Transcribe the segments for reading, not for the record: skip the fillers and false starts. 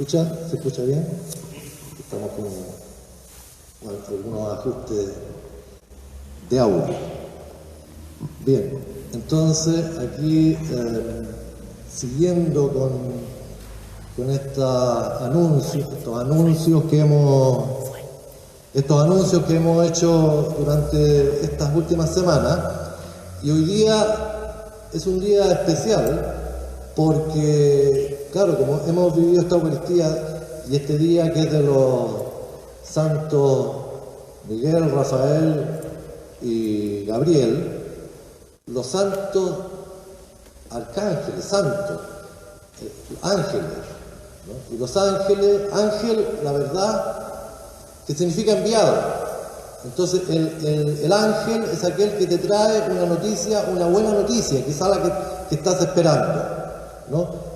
escucha? ¿Se escucha bien? Estamos con algunos ajustes de audio. Bien, entonces aquí siguiendo con estos anuncios que hemos hecho durante estas últimas semanas, y hoy día es un día especial porque, claro, como hemos vivido esta Eucaristía y este día que es de los santos Miguel, Rafael y Gabriel, los santos arcángeles, ángeles, ¿no? Y los ángeles, ángel, la verdad, que significa enviado. Entonces el ángel es aquel que te trae una noticia, una buena noticia, quizá la que estás esperando, ¿no?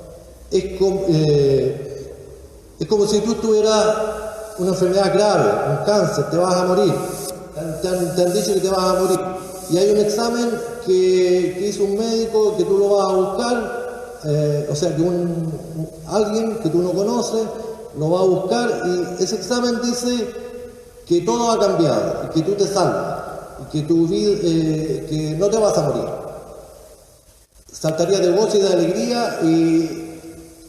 Es como si tú tuvieras una enfermedad grave, un cáncer, te vas a morir, te han dicho que te vas a morir, y hay un examen que hizo un médico que tú lo vas a buscar, o sea que alguien que tú no conoces lo va a buscar, y ese examen dice que todo ha cambiado, y que tú te salvas, y que tu vida, que no te vas a morir. Saltaría de gozo y de alegría, y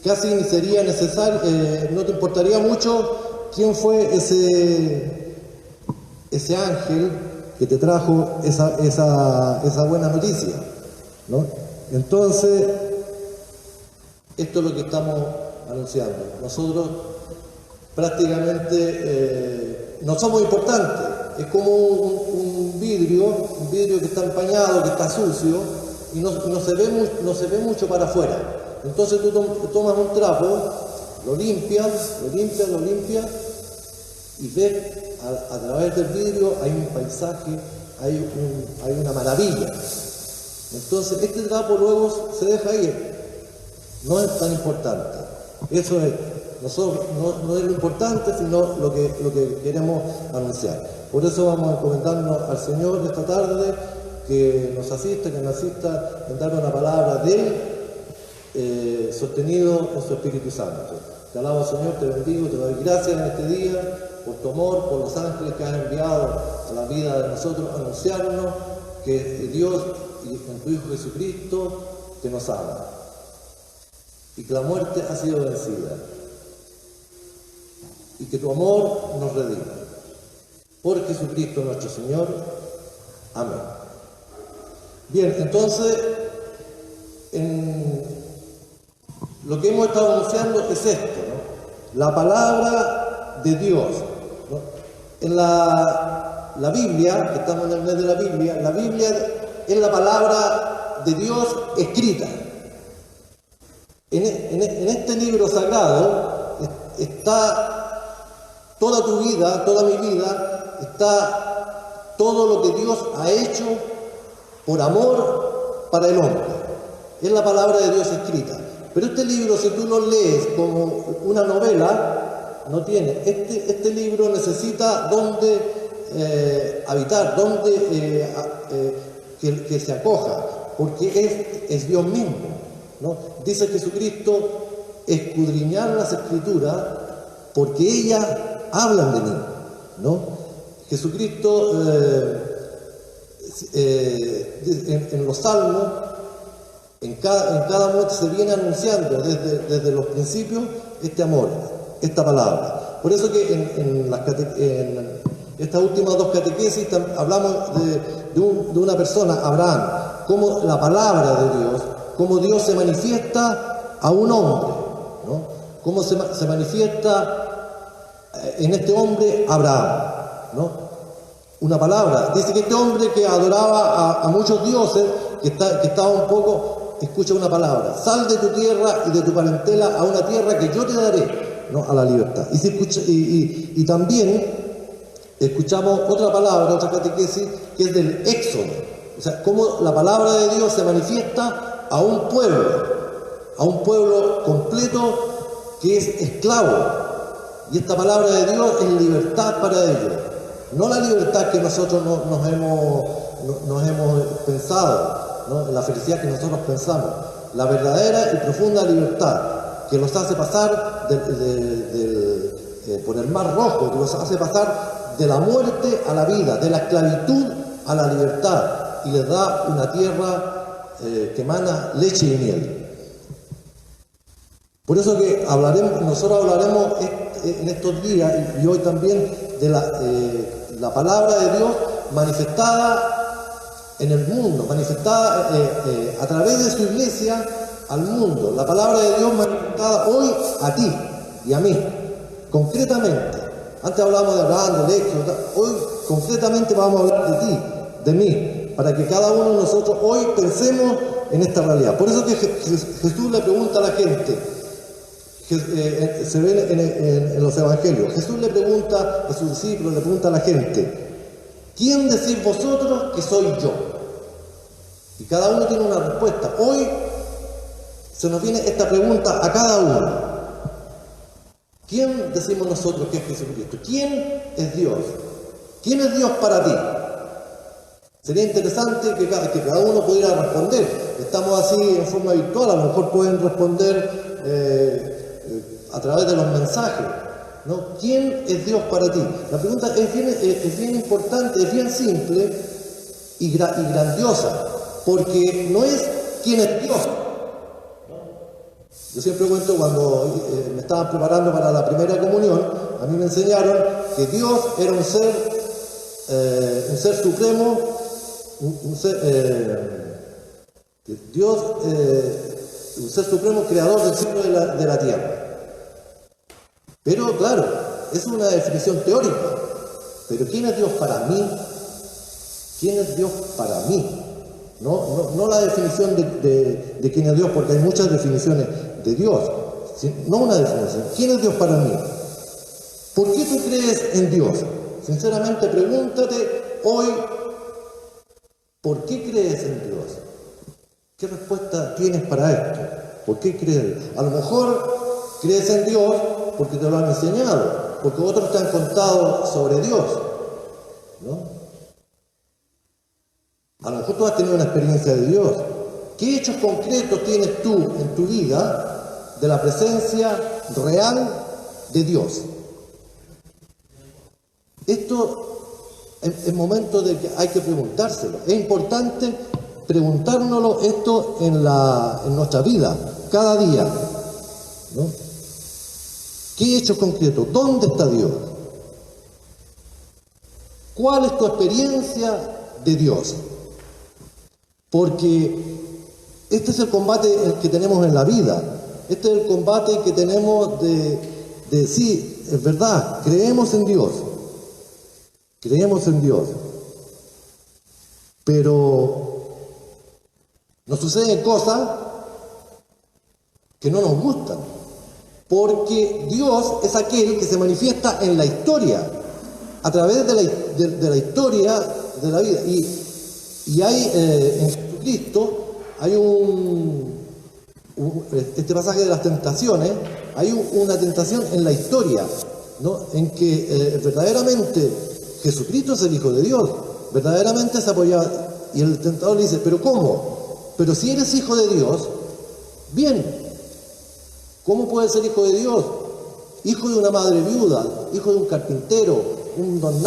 casi ni sería necesario, no te importaría mucho quién fue ese ángel que te trajo esa buena noticia, ¿no? Entonces, esto es lo que estamos anunciando. Nosotros prácticamente no somos importantes. Es como un vidrio que está empañado, que está sucio, y no se ve mucho para afuera. Entonces tú tomas un trapo, lo limpias, y ves a través del vidrio hay un paisaje, hay una maravilla. Entonces este trapo luego se deja ir. No es tan importante. Eso es, nosotros no es lo importante, sino lo que queremos anunciar. Por eso vamos a encomendarnos al Señor esta tarde, que nos asista en dar una palabra de Él, sostenido en su Espíritu Santo. Te alabo, Señor, te bendigo, te doy gracias en este día por tu amor, por los ángeles que has enviado a la vida de nosotros, anunciarnos que Dios y en tu Hijo Jesucristo que nos ama, y que la muerte ha sido vencida, y que tu amor nos redime. Por Jesucristo nuestro Señor. Amén. Bien, entonces, lo que hemos estado anunciando es esto, ¿no? La palabra de Dios, ¿no? En la Biblia, que estamos en el mes de la Biblia es la palabra de Dios escrita. En este libro sagrado está toda tu vida, toda mi vida, está todo lo que Dios ha hecho por amor para el hombre. Es la palabra de Dios escrita. Pero este libro, si tú lo lees como una novela, no tiene. Este libro necesita dónde habitar, dónde que se acoja, porque es Dios mismo, ¿no? Dice Jesucristo, escudriñar las Escrituras, porque ellas hablan de mí, ¿no? Jesucristo en los Salmos, en cada momento se viene anunciando desde los principios este amor, esta palabra. Por eso que en estas últimas dos catequesis hablamos de una persona, Abraham, como la palabra de Dios, cómo Dios se manifiesta a un hombre, ¿no? Cómo se manifiesta en este hombre Abraham, ¿no? Una palabra. Dice que este hombre que adoraba a muchos dioses, que estaba un poco, escucha una palabra: sal de tu tierra y de tu parentela a una tierra que yo te daré, ¿no? A la libertad. Y también escuchamos otra palabra, otra catequesis, que es del Éxodo. O sea, cómo la palabra de Dios se manifiesta a un pueblo completo que es esclavo, y esta palabra de Dios es libertad para ellos, no la libertad que nosotros nos hemos pensado, ¿no? La felicidad que nosotros pensamos, la verdadera y profunda libertad, que los hace pasar por el mar rojo, que los hace pasar de la muerte a la vida, de la esclavitud a la libertad, y les da una tierra que emana leche y miel. Por eso que nosotros hablaremos en estos días y hoy también de la palabra de Dios manifestada en el mundo, manifestada a través de su iglesia al mundo. La palabra de Dios manifestada hoy a ti y a mí, concretamente. Antes hablábamos de Abraham, de Éxodo, hoy concretamente vamos a hablar de ti, de mí, para que cada uno de nosotros hoy pensemos en esta realidad. Por eso que Jesús le pregunta a la gente, se ve en los evangelios, Jesús le pregunta a sus discípulos, le pregunta a la gente, ¿quién decís vosotros que soy yo? Y cada uno tiene una respuesta. Hoy se nos viene esta pregunta a cada uno. ¿Quién decimos nosotros que es Jesucristo? ¿Quién es Dios? ¿Quién es Dios para ti? Sería interesante que cada uno pudiera responder. Estamos así en forma virtual, a lo mejor pueden responder a través de los mensajes, ¿no? ¿Quién es Dios para ti? La pregunta es bien importante, es bien simple y grandiosa, porque no es ¿quién es Dios? Yo siempre cuento cuando me estaba preparando para la primera comunión, a mí me enseñaron que Dios era un ser supremo, un ser supremo creador del cielo y de la tierra. Pero claro, es una definición teórica. Pero ¿quién es Dios para mí? ¿Quién es Dios para mí? No la definición de quién es Dios, porque hay muchas definiciones de Dios. No una definición. ¿Quién es Dios para mí? ¿Por qué tú crees en Dios? Sinceramente, pregúntate hoy, ¿por qué crees en Dios? ¿Qué respuesta tienes para esto? ¿Por qué crees? A lo mejor crees en Dios porque te lo han enseñado, porque otros te han contado sobre Dios, ¿no? A lo mejor tú has tenido una experiencia de Dios. ¿Qué hechos concretos tienes tú en tu vida de la presencia real de Dios? Esto es momento de que hay que preguntárselo. Es importante preguntárnoslo esto en nuestra vida, cada día, ¿no? ¿Qué hechos concretos? ¿Dónde está Dios? ¿Cuál es tu experiencia de Dios? Porque este es el combate que tenemos en la vida. Este es el combate que tenemos de sí, es verdad, creemos en Dios. Creemos en Dios. Pero nos suceden cosas que no nos gustan. Porque Dios es aquel que se manifiesta en la historia, a través de la historia de la vida. Y hay en Jesucristo, hay este pasaje de las tentaciones, hay una tentación en la historia, ¿no? En que verdaderamente Jesucristo es el Hijo de Dios, verdaderamente se apoyaba, y el tentador le dice, ¿pero cómo? Pero si eres Hijo de Dios, bien. ¿Cómo puede ser hijo de Dios? Hijo de una madre viuda, hijo de un carpintero, un don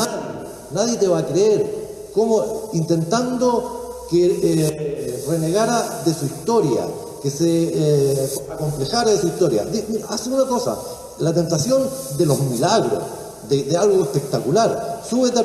nadie te va a creer. ¿Cómo? Intentando que renegara de su historia, que se acomplejara de su historia. Hace una cosa, la tentación de los milagros, de algo espectacular. Súbete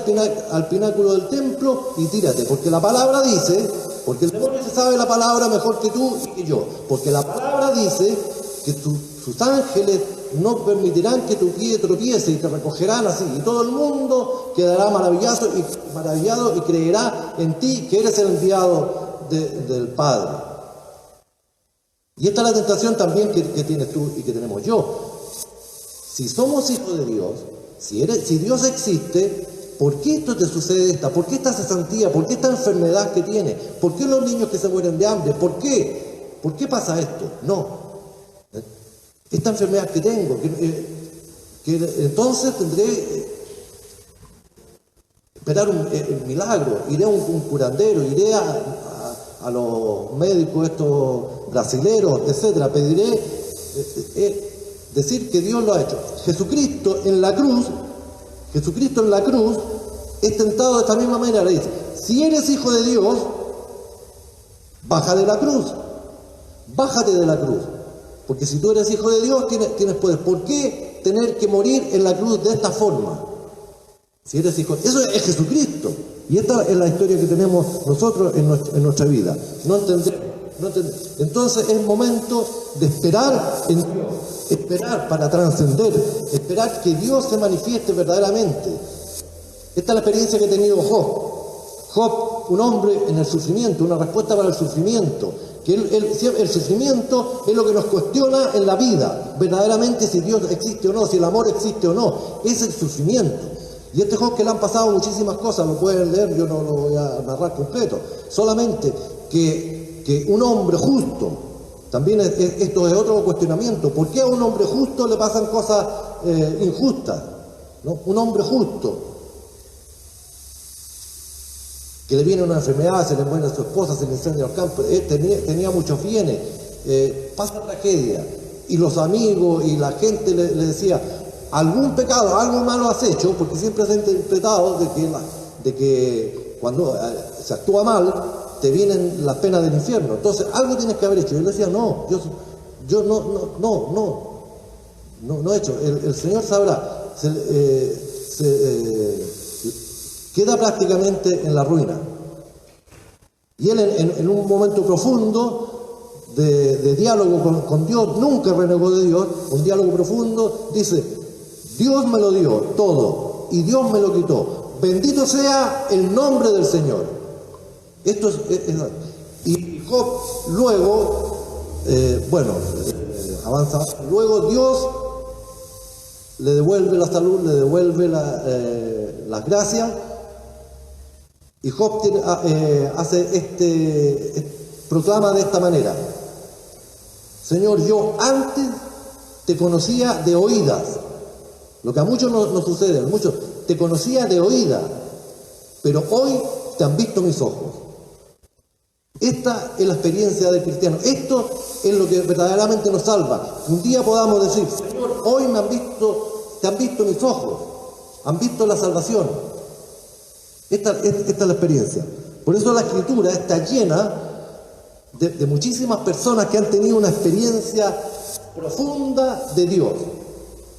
al pináculo del templo y tírate, porque la palabra dice, porque el demonio se sabe la palabra mejor que tú y que yo, porque la palabra dice que sus ángeles no permitirán que tu pie tropiece y te recogerán así, y todo el mundo quedará maravillado y creerá en ti que eres el enviado del Padre. Y esta es la tentación también que tienes tú y que tenemos yo. Si somos hijos de Dios, si Dios existe, ¿por qué esto te sucede ¿Por qué esta cesantía? ¿Por qué esta enfermedad que tienes? ¿Por qué los niños que se mueren de hambre? ¿Por qué? ¿Por qué pasa esto? No. Esta enfermedad que tengo, que entonces tendré esperar un milagro, iré a un curandero, iré a los médicos estos brasileros, etcétera, pediré decir que Dios lo ha hecho. Jesucristo en la cruz es tentado de esta misma manera. Le dice, si eres hijo de Dios, baja de la cruz, bájate de la cruz. Porque si tú eres hijo de Dios, tienes poder. ¿Por qué tener que morir en la cruz de esta forma? Si eres hijo, eso es Jesucristo. Y esta es la historia que tenemos nosotros en nuestra vida. No entendemos. Entonces es momento de esperar en Dios, esperar para trascender, esperar que Dios se manifieste verdaderamente. Esta es la experiencia que ha tenido Job. Job, un hombre en el sufrimiento, una respuesta para el sufrimiento. Que el sufrimiento es lo que nos cuestiona en la vida, verdaderamente si Dios existe o no, si el amor existe o no, es el sufrimiento. Y este Job, que le han pasado muchísimas cosas, lo pueden leer, yo no lo voy a narrar completo, solamente que un hombre justo, también esto es otro cuestionamiento, ¿por qué a un hombre justo le pasan cosas injustas? ¿No? Un hombre justo, que le viene una enfermedad, se le muere a su esposa, se le incendia el campo, tenía muchos bienes, pasa tragedia, y los amigos y la gente le decía, algún pecado, algo malo has hecho, porque siempre se ha interpretado de que cuando se actúa mal, te vienen las penas del infierno, entonces algo tienes que haber hecho. Y él decía, no, yo no he hecho, el Señor sabrá, queda prácticamente en la ruina. Y él en un momento profundo de diálogo con Dios, nunca renegó de Dios, un diálogo profundo, dice, Dios me lo dio todo y Dios me lo quitó, bendito sea el nombre del Señor. Esto es y Job luego, avanza, luego Dios le devuelve la salud, le devuelve las gracias, y Job proclama de esta manera, Señor, yo antes te conocía de oídas, lo que a muchos nos sucede, a muchos te conocía de oídas, pero hoy te han visto mis ojos. Esta es la experiencia del cristiano. Esto es lo que verdaderamente nos salva. Un día podamos decir, Señor, hoy te han visto mis ojos, han visto la salvación. Esta es la experiencia. Por eso la Escritura está llena de muchísimas personas que han tenido una experiencia profunda de Dios,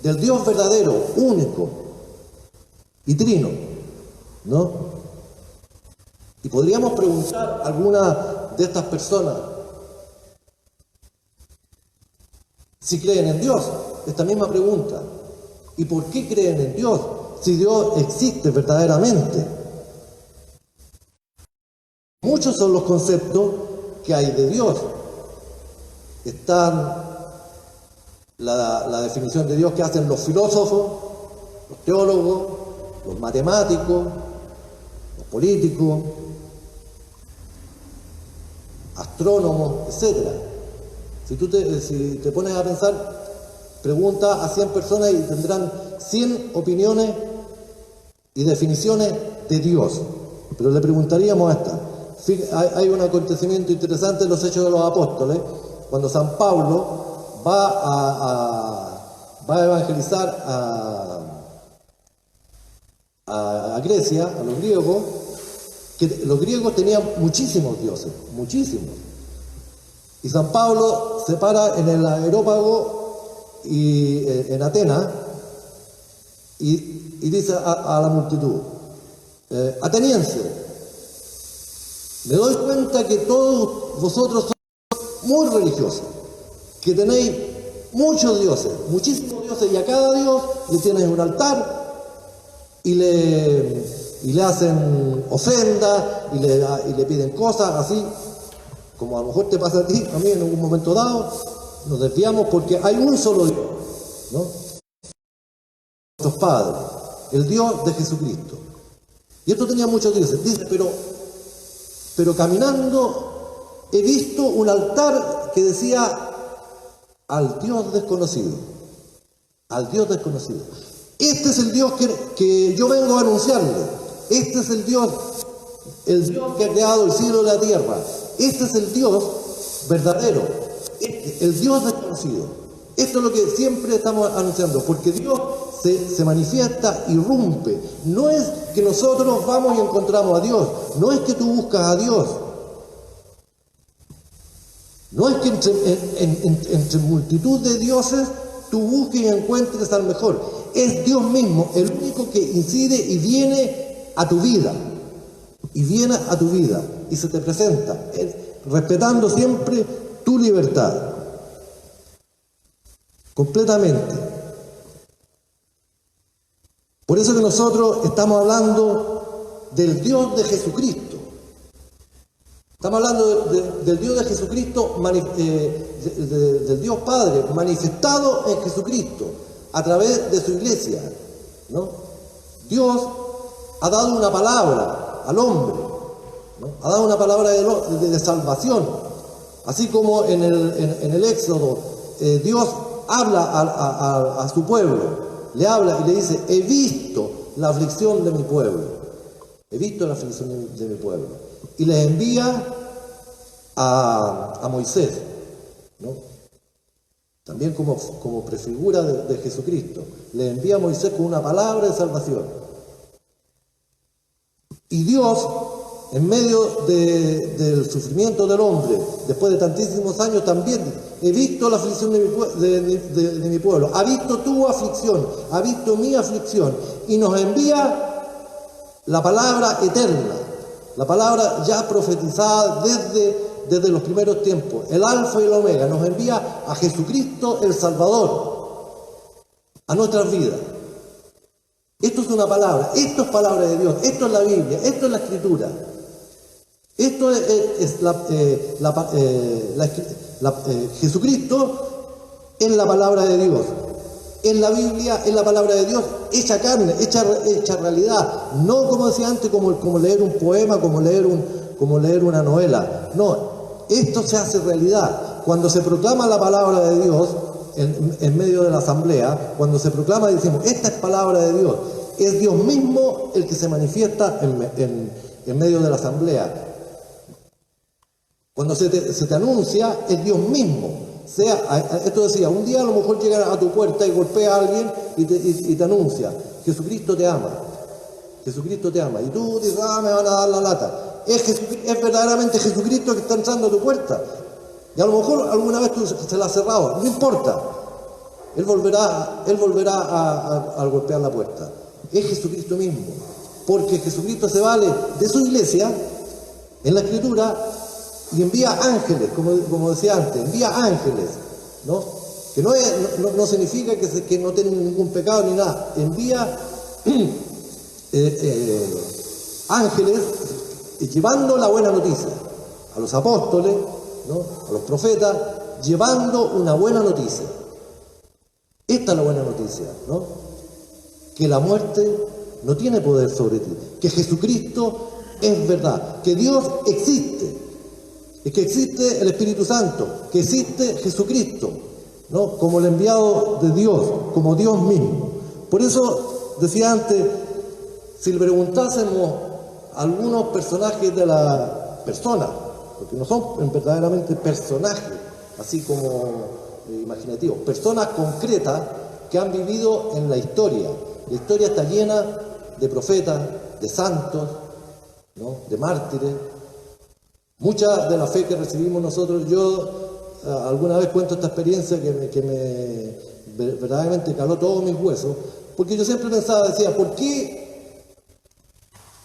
del Dios verdadero, único y trino, ¿no? Y podríamos preguntar a alguna de estas personas si creen en Dios, esta misma pregunta. ¿Y por qué creen en Dios si Dios existe verdaderamente? Muchos son los conceptos que hay de Dios. Están la definición de Dios que hacen los filósofos, los teólogos, los matemáticos, los políticos, astrónomos, etc. Si te pones a pensar, pregunta a 100 personas y tendrán 100 opiniones y definiciones de Dios. Pero le preguntaríamos esta. Hay un acontecimiento interesante en los Hechos de los Apóstoles, cuando San Pablo va a evangelizar a Grecia, a los griegos, que los griegos tenían muchísimos dioses, muchísimos. Y San Pablo se para en el Areópago y en Atenas y dice a la multitud, atenienses, me doy cuenta que todos vosotros sois muy religiosos, que tenéis muchos dioses, muchísimos dioses, y a cada dios le tienes un altar y le hacen ofrendas y le piden cosas así, como a lo mejor te pasa a ti, a mí en algún momento dado, nos desviamos porque hay un solo Dios, ¿no? Nuestros padres, el Dios de Jesucristo. Y esto tenía muchos dioses. Dice, pero caminando he visto un altar que decía al Dios desconocido. Al Dios desconocido. Este es el Dios que yo vengo a anunciarle. Este es el Dios que ha creado el cielo y la tierra. Este es el Dios verdadero, el Dios desconocido. Esto es lo que siempre estamos anunciando, porque Dios se manifiesta, irrumpe. No es que nosotros vamos y encontramos a Dios, no es que tú buscas a Dios, no es que entre multitud de dioses tú busques y encuentres al mejor. Es Dios mismo el único que incide y viene a tu vida. Y viene a tu vida y se te presenta, respetando siempre tu libertad. Completamente. Por eso que nosotros estamos hablando del Dios de Jesucristo. Estamos hablando del Dios de Jesucristo, del Dios Padre, manifestado en Jesucristo, a través de su iglesia, ¿no? Dios ha dado una palabra al hombre, ¿no? Ha dado una palabra de salvación. Así como en el Éxodo, Dios habla a su pueblo, le habla y le dice: he visto la aflicción de mi pueblo, he visto la aflicción de mi pueblo, y les envía a Moisés, ¿no? También como prefigura de Jesucristo, le envía a Moisés con una palabra de salvación. Y Dios, en medio del sufrimiento del hombre, después de tantísimos años, también he visto la aflicción de mi pueblo, ha visto tu aflicción, ha visto mi aflicción, y nos envía la palabra eterna, la palabra ya profetizada desde los primeros tiempos, el Alfa y el Omega. Nos envía a Jesucristo el Salvador a nuestras vidas. Esto es una palabra, esto es palabra de Dios, esto es la Biblia, esto es la Escritura. Esto es Jesucristo es la palabra de Dios. En la Biblia es la palabra de Dios hecha carne, hecha realidad. No, como decía antes, como leer un poema, como leer una novela. No, esto se hace realidad. Cuando se proclama la palabra de Dios en medio de la asamblea, cuando se proclama y decimos: esta es palabra de Dios, es Dios mismo el que se manifiesta en medio de la asamblea. Cuando se te anuncia, es Dios mismo. Esto decía, un día a lo mejor llega a tu puerta y golpea a alguien y te anuncia: Jesucristo te ama. Jesucristo te ama. Y tú dices: me van a dar la lata. Es verdaderamente Jesucristo que está entrando a tu puerta. Y a lo mejor alguna vez tú se la has cerrado. No importa. Él volverá a golpear la puerta. Es Jesucristo mismo. Porque Jesucristo se vale de su iglesia en la Escritura y envía ángeles, como decía antes, envía ángeles, ¿no? Que no significa que no tienen ningún pecado ni nada. Envía ángeles llevando la buena noticia a los apóstoles, ¿no? A los profetas, llevando una buena noticia. Esta es la buena noticia, ¿no? Que la muerte no tiene poder sobre ti, que Jesucristo es verdad, que Dios existe, y que existe el Espíritu Santo, que existe Jesucristo, ¿no? Como el enviado de Dios, como Dios mismo. Por eso decía antes, si le preguntásemos a algunos personajes de la persona, porque no son verdaderamente personajes, así como imaginativos, personas concretas que han vivido en la historia. La historia está llena de profetas, de santos, ¿no? De mártires. Mucha de la fe que recibimos nosotros, yo alguna vez cuento esta experiencia que me verdaderamente caló todos mis huesos, porque yo siempre decía, ¿por qué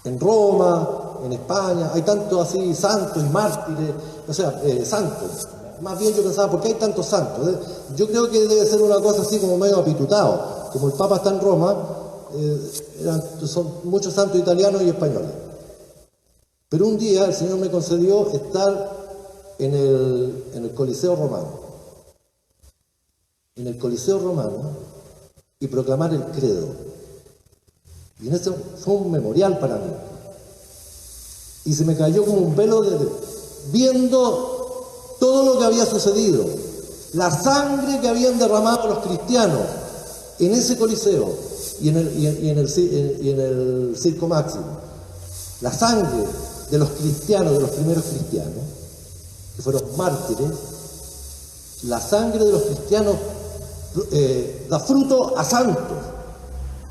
en Roma, en España, hay tantos así santos y mártires? O sea, santos. Más bien yo pensaba, ¿por qué hay tantos santos? Yo creo que debe ser una cosa así como medio apitutado. Como el Papa está en Roma, son muchos santos italianos y españoles. Pero un día el Señor me concedió estar en el Coliseo Romano. En el Coliseo Romano y proclamar el credo. Y en eso fue un memorial para mí. Y se me cayó como un velo viendo todo lo que había sucedido, la sangre que habían derramado los cristianos en ese Coliseo y en el Circo Máximo. La sangre de los cristianos, de los primeros cristianos, que fueron mártires, la sangre de los cristianos da fruto a santos.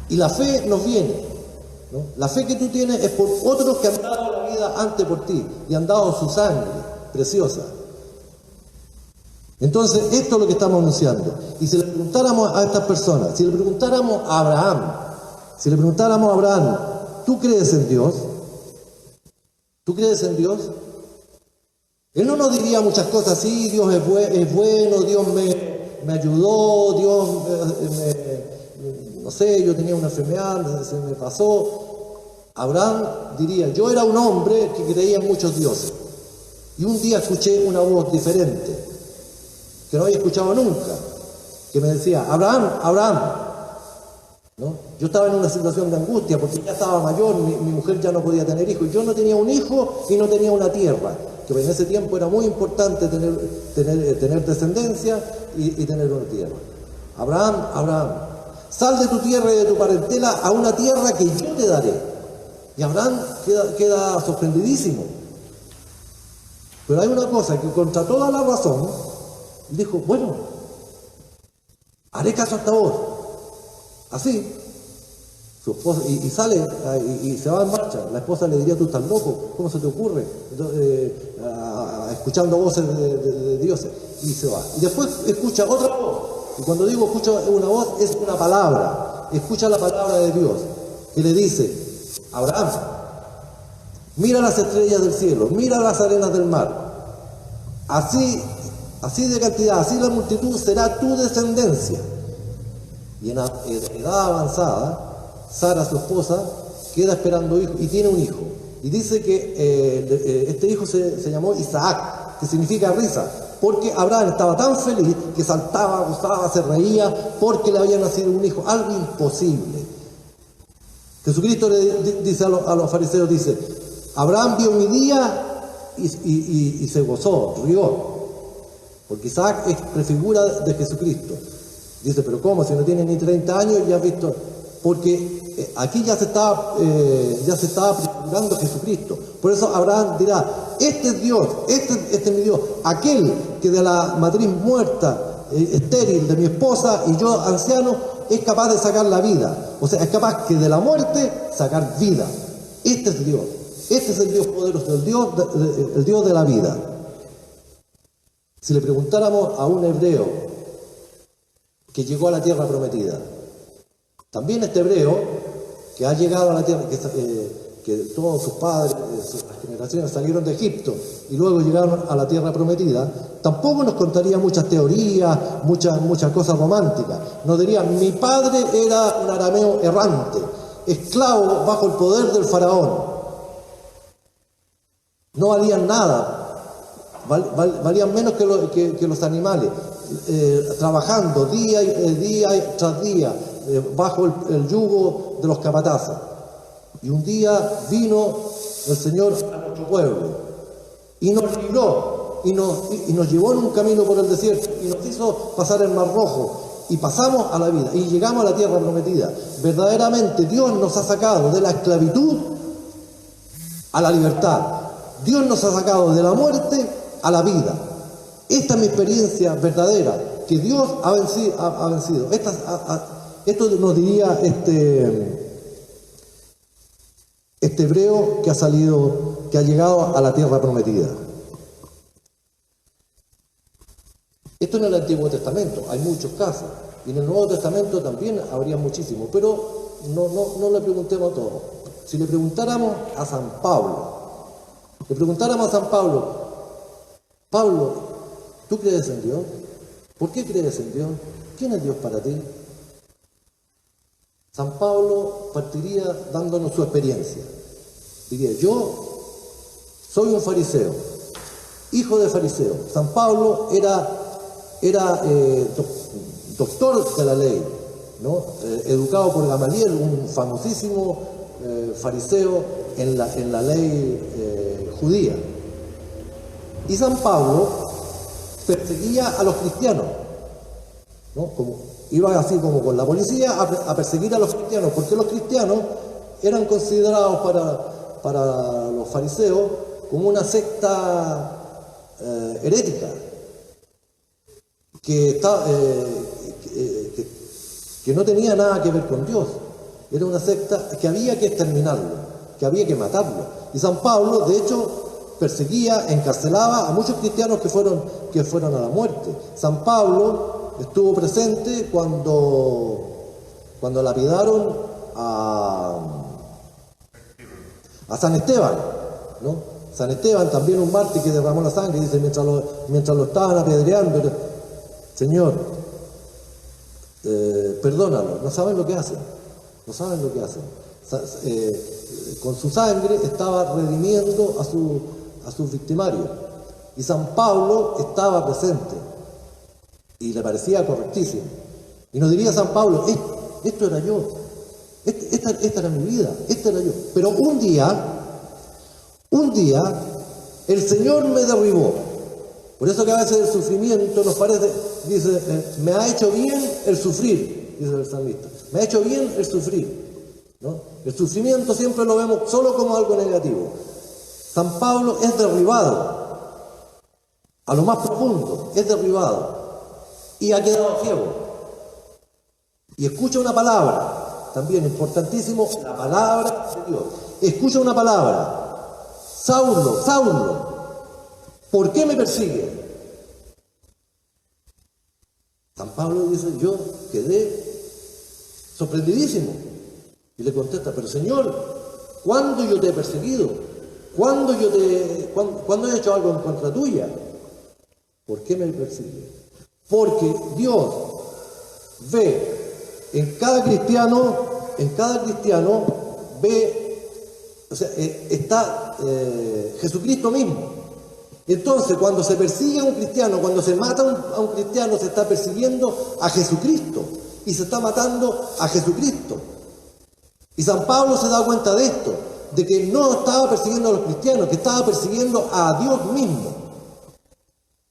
Y la fe nos viene, ¿no? La fe que tú tienes es por otros que han dado la vida antes por ti y han dado su sangre preciosa. Entonces, esto es lo que estamos anunciando. Y si le preguntáramos a estas personas, si le preguntáramos a Abraham, ¿tú crees en Dios? ¿Tú crees en Dios? Él no nos diría muchas cosas, sí, Dios es bueno, Dios me ayudó, Dios no sé, yo tenía una enfermedad, se me pasó. Abraham diría, yo era un hombre que creía en muchos dioses. Y un día escuché una voz diferente, que no había escuchado nunca, que me decía, Abraham, Abraham. ¿No? Yo estaba en una situación de angustia porque ya estaba mayor, mi mujer ya no podía tener hijos. Yo no tenía un hijo y no tenía una tierra, que en ese tiempo era muy importante tener descendencia y tener una tierra. Abraham, Abraham, sal de tu tierra y de tu parentela a una tierra que yo te daré. Y Abraham queda sorprendidísimo. Pero hay una cosa, que contra toda la razón, dijo, bueno, haré caso hasta vos. Así, su esposa, y sale, y se va en marcha. La esposa le diría, tú estás loco, ¿cómo se te ocurre? Escuchando voces de dioses, y se va. Y después escucha otra voz, y cuando digo escucha una voz, es una palabra. Escucha la palabra de Dios, que le dice, Abraham, mira las estrellas del cielo, mira las arenas del mar. Así de cantidad, así la multitud será tu descendencia. Y en edad avanzada, Sara, su esposa, queda esperando hijo y tiene un hijo. Y dice que este hijo se llamó Isaac, que significa risa, porque Abraham estaba tan feliz que saltaba, gozaba, se reía, porque le había nacido un hijo, algo imposible. Jesucristo le dice a los fariseos, dice, Abraham vio mi día y se gozó, rió, porque Isaac es prefigura de Jesucristo. Dice, pero ¿cómo? Si no tiene ni 30 años ya has visto, porque aquí ya se estaba prefigurando Jesucristo. Por eso Abraham dirá, este es Dios, este es mi Dios, aquel que de la matriz muerta, estéril de mi esposa y yo anciano, es capaz de sacar la vida. O sea, es capaz que de la muerte sacar vida. Este es Dios, este es el Dios poderoso, el Dios de la vida. Si le preguntáramos a un hebreo que llegó a la tierra prometida, también este hebreo que ha llegado a la tierra, que todos sus padres, sus generaciones salieron de Egipto y luego llegaron a la tierra prometida, tampoco nos contaría muchas teorías, muchas cosas románticas. Nos diría, mi padre era un arameo errante, esclavo bajo el poder del faraón. No valían nada, valían menos que los animales. Trabajando día tras día bajo el yugo de los capataces. Y un día vino el Señor a nuestro pueblo y nos libró y nos llevó en un camino por el desierto y nos hizo pasar el Mar Rojo y pasamos a la vida y llegamos a la tierra prometida. Verdaderamente Dios nos ha sacado de la esclavitud a la libertad. Dios nos ha sacado de la muerte a la vida. Esta es mi experiencia verdadera, que Dios ha vencido. Esto nos diría este hebreo que ha llegado a la tierra prometida. Esto en el Antiguo Testamento, hay muchos casos, y en el Nuevo Testamento también habría muchísimos, pero no le preguntemos a todos. Si le preguntáramos a San Pablo, Pablo, ¿tú crees en Dios? ¿Por qué crees en Dios? ¿Quién es Dios para ti? San Pablo partiría dándonos su experiencia. Diría, yo soy un fariseo, hijo de fariseo. San Pablo era doctor de la ley, ¿no? Educado por Gamaliel, un famosísimo fariseo en la ley judía. Y San Pablo perseguía a los cristianos, ¿no? Iba así como con la policía a perseguir a los cristianos, porque los cristianos eran considerados para los fariseos como una secta herética, que que no tenía nada que ver con Dios. Era una secta que había que exterminarlo, que había que matarlo. Y San Pablo, de hecho, perseguía, encarcelaba a muchos cristianos que fueron a la muerte. San Pablo estuvo presente cuando lapidaron a San Esteban, ¿no? San Esteban, también un mártir que derramó la sangre, dice, mientras lo estaban apedreando, Señor, perdónalo, no saben lo que hacen, no saben lo que hacen. Con su sangre estaba redimiendo a sus victimarios. Y San Pablo estaba presente y le parecía correctísimo. Y nos diría San Pablo, esto era yo, esta era mi vida, esta era yo. Pero un día el Señor me derribó. Por eso que a veces el sufrimiento nos parece, dice, me ha hecho bien el sufrir, dice el salmista. Me ha hecho bien el sufrir, ¿no? El sufrimiento siempre lo vemos solo como algo negativo. San Pablo es derribado, a lo más profundo, es derribado y ha quedado ciego. Y escucha una palabra, también importantísimo, la palabra de Dios. Escucha una palabra. Saulo, Saulo, ¿por qué me persigue? San Pablo dice, yo quedé sorprendidísimo. Y le contesta, pero Señor, ¿cuándo yo te he perseguido? ¿Cuándo he hecho algo en contra tuya? ¿Por qué me persigue? Porque Dios ve en cada cristiano ve, o sea, está Jesucristo mismo. Entonces, cuando se persigue a un cristiano, cuando se mata a un cristiano, se está persiguiendo a Jesucristo y se está matando a Jesucristo. Y San Pablo se da cuenta de esto, de que no estaba persiguiendo a los cristianos, que estaba persiguiendo a Dios mismo.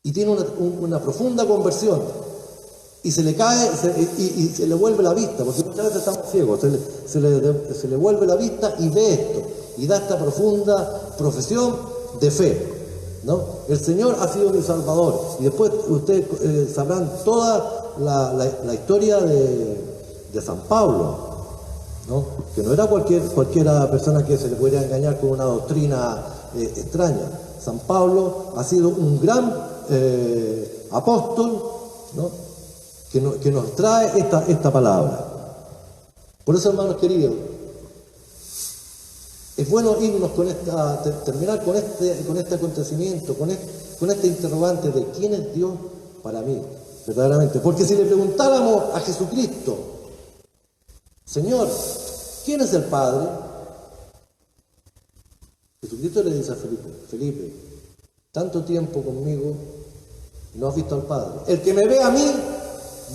Y tiene una profunda conversión. Y se le cae y se le vuelve la vista, porque muchas veces estamos ciegos, se le vuelve la vista y ve esto, y da esta profunda profesión de fe, ¿no? El Señor ha sido mi Salvador. Y después ustedes sabrán toda la historia de San Pablo, ¿no? Que no era cualquiera persona que se le pudiera engañar con una doctrina extraña. San Pablo ha sido un gran apóstol, ¿no? Que nos trae esta palabra. Por eso, hermanos queridos, es bueno irnos terminar con este acontecimiento, con este interrogante de quién es Dios para mí, verdaderamente. Porque si le preguntáramos a Jesucristo, Señor, ¿quién es el Padre? Jesucristo le dice a Felipe, tanto tiempo conmigo y no has visto al Padre. El que me ve a mí,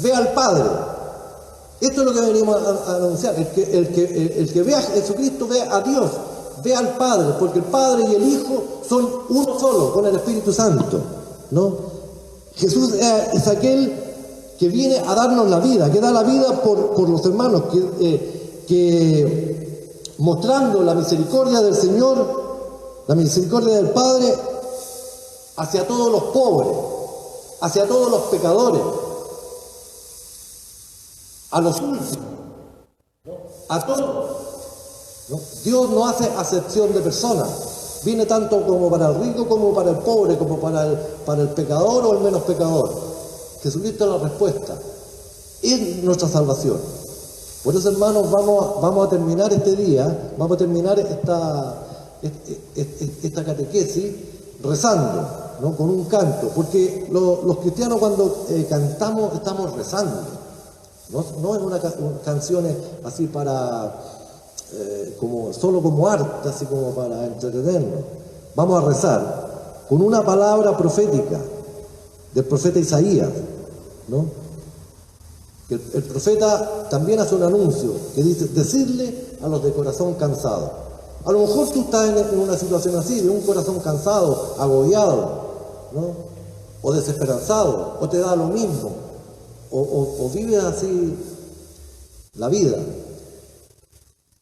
ve al Padre. Esto es lo que venimos a anunciar. El que ve a Jesucristo ve a Dios, ve al Padre, porque el Padre y el Hijo son uno solo con el Espíritu Santo, ¿no? Jesús es aquel que viene a darnos la vida, que da la vida por los hermanos, que mostrando la misericordia del Señor, la misericordia del Padre hacia todos los pobres, hacia todos los pecadores, a los últimos, ¿no? A todos, ¿no? Dios no hace acepción de personas. Viene tanto como para el rico como para el pobre, como para el pecador o el menos pecador. Jesucristo es la respuesta. Es nuestra salvación. Por eso, hermanos, vamos a terminar este día, vamos a terminar esta catequesis rezando, ¿no? Con un canto. Porque los cristianos cuando cantamos estamos rezando. No en una canciones así para solo como arte, así como para entretenernos. Vamos a rezar con una palabra profética del profeta Isaías, ¿no? El profeta también hace un anuncio que dice, decirle a los de corazón cansado. A lo mejor tú estás en una situación así, de un corazón cansado, agobiado, ¿no? O desesperanzado, o te da lo mismo. O vives así la vida,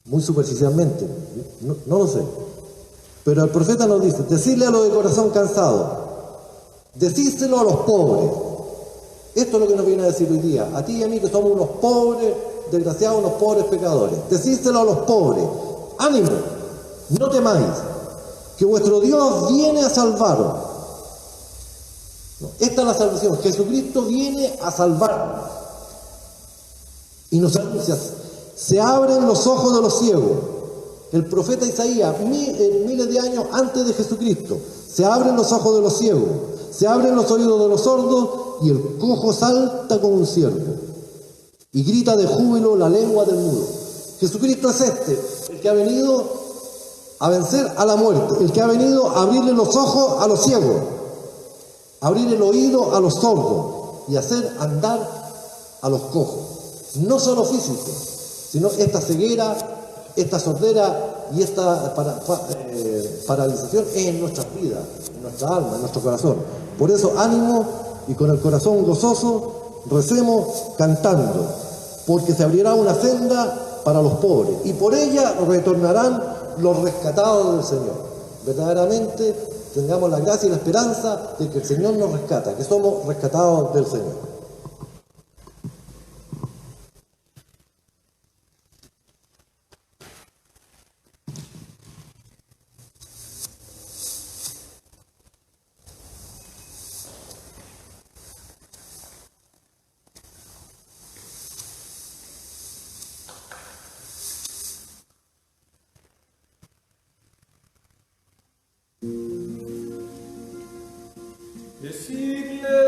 muy superficialmente, no lo sé. Pero el profeta nos dice, decirle a los de corazón cansado, decírselo a los pobres. Esto es lo que nos viene a decir hoy día, a ti y a mí que somos unos pobres desgraciados los pobres pecadores. Decídselo a los pobres, ánimo, no temáis, que vuestro Dios viene a salvaros. No, esta es la salvación, Jesucristo viene a salvarnos. Y nos anuncia, se abren los ojos de los ciegos. El profeta Isaías, miles de años antes de Jesucristo, se abren los ojos de los ciegos, se abren los oídos de los sordos, y el cojo salta como un ciervo, y grita de júbilo la lengua del mudo. Jesucristo es el que ha venido a vencer a la muerte, el que ha venido a abrirle los ojos a los ciegos, abrir el oído a los sordos, y hacer andar a los cojos. No solo físico, sino esta ceguera, esta sordera y esta paralización es en nuestras vidas, en nuestra alma, en nuestro corazón. Por eso, ánimo, y con el corazón gozoso, recemos cantando, porque se abrirá una senda para los pobres, y por ella retornarán los rescatados del Señor. Verdaderamente tengamos la gracia y la esperanza de que el Señor nos rescata, que somos rescatados del Señor. Decidle